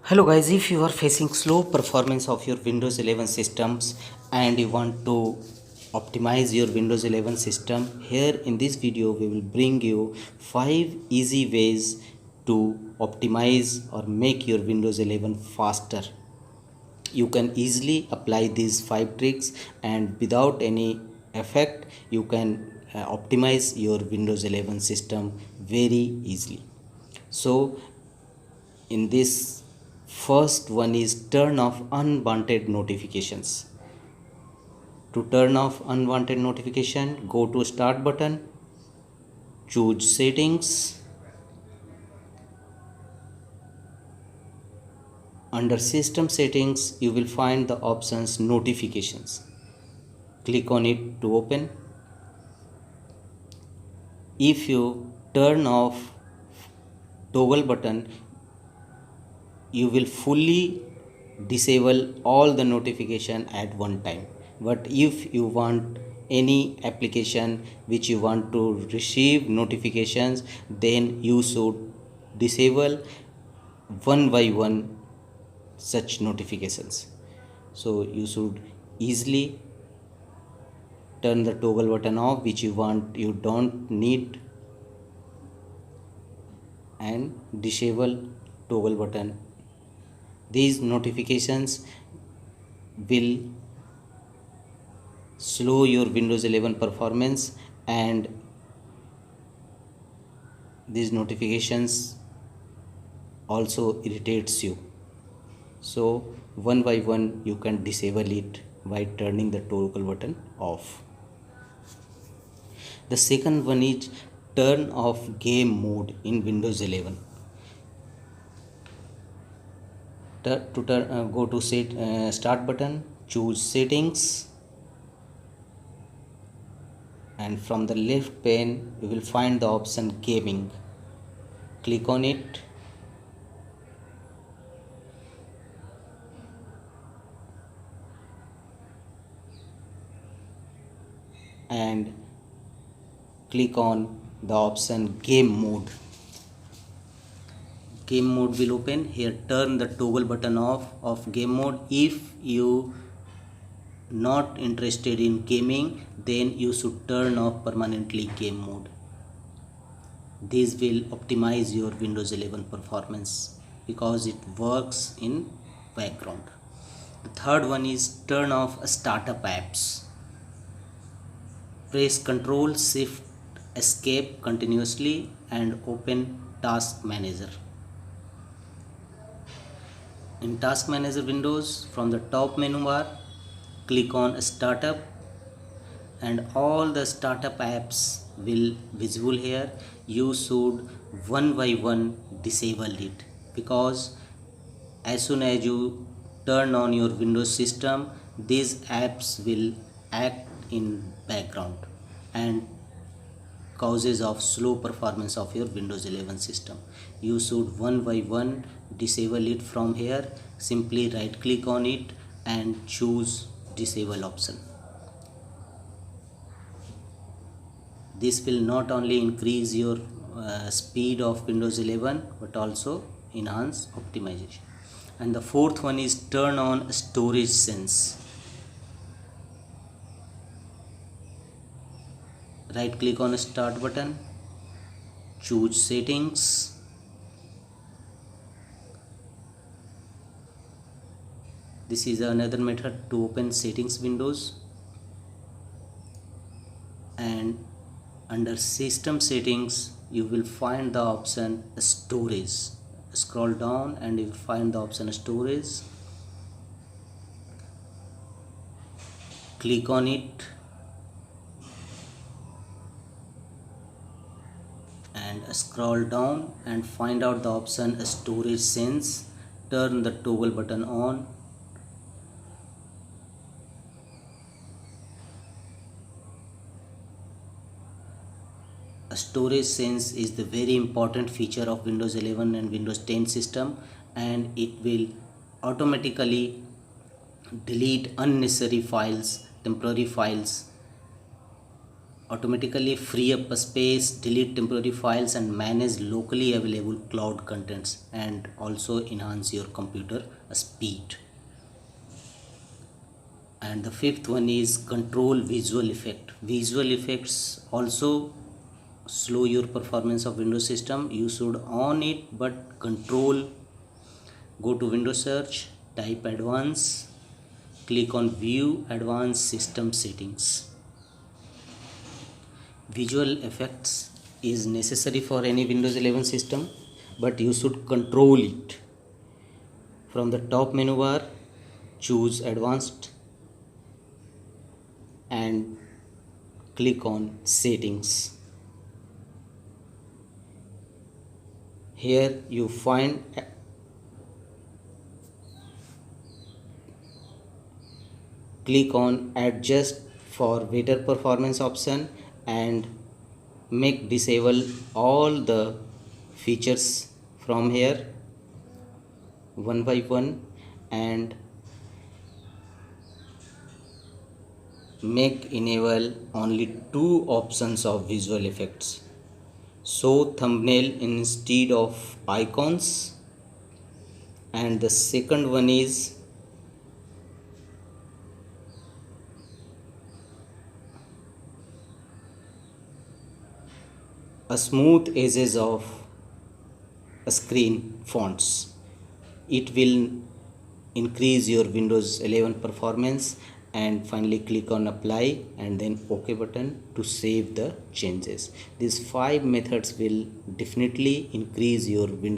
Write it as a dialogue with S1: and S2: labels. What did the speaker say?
S1: Hello guys, if you are facing slow performance of your Windows 11 systems and you want to optimize your Windows 11 system, here in this video we will bring you 5 easy ways to optimize or make your Windows 11 faster. You can easily apply these 5 tricks and without any effect you can optimize your Windows 11 system very easily. So in this first one is turn off unwanted notifications. To turn off unwanted notification, go to start button, choose settings. Under system settings you will find the options notifications. Click on it to open. If you turn off toggle button, you will fully disable all the notification at one time. But if you want any application which you want to receive notifications, then you should disable one by one such notifications. So you should easily turn the toggle button off which you don't need, and disable toggle button. These notifications will slow your Windows 11 performance, and these notifications also irritates you. So one by one you can disable it by turning the toggle button off. The second one is turn off game mode in Windows 11. Go to start button, choose settings, and from the left pane you will find the option gaming. Click on it. And click on the option game mode. Game mode will open. Here turn the toggle button off of game mode. If you not interested in gaming, then you should turn off permanently game mode. This will optimize your Windows 11 performance because it works in background. The third one is turn off startup apps. Press Ctrl Shift Escape continuously and open Task Manager. In Task Manager windows, from the top menu bar, click on Startup, and all the startup apps will visible here. You should one by one disable it, because as soon as you turn on your Windows system, these apps will act in background and causes of slow performance of your Windows 11 system. You should one by one disable it. From here, simply right click on it and choose disable option. This will not only increase your speed of Windows 11 but also enhance optimization. And the fourth one is turn on storage sense. Right click on start button, choose settings, this is another method to open settings windows, and under system settings you will find the option storage. Scroll down and you will find the option storage. Click on it and scroll down and find out the option storage sense. Turn the toggle button on. Storage sense is the very important feature of Windows 11 and Windows 10 system, and it will automatically delete unnecessary files, temporary files, automatically free up a space, delete temporary files, and manage locally available cloud contents, and also enhance your computer speed. And the fifth one is control visual effect. Visual effects also slow your performance of Windows system. You should on it, but control. Go to Windows search, type advanced, click on view advanced system settings. Visual effects is necessary for any Windows 11 system, but you should control it. From the top menu bar, choose advanced and click on settings. Here you find click on adjust for better performance option and make disable all the features from here one by one, and make enable only two options of visual effects: show thumbnail instead of icons, and the second one is a smooth edges of screen fonts. It will increase your Windows 11 performance. And finally click on apply and then OK button to save the changes. These 5 methods will definitely increase your Windows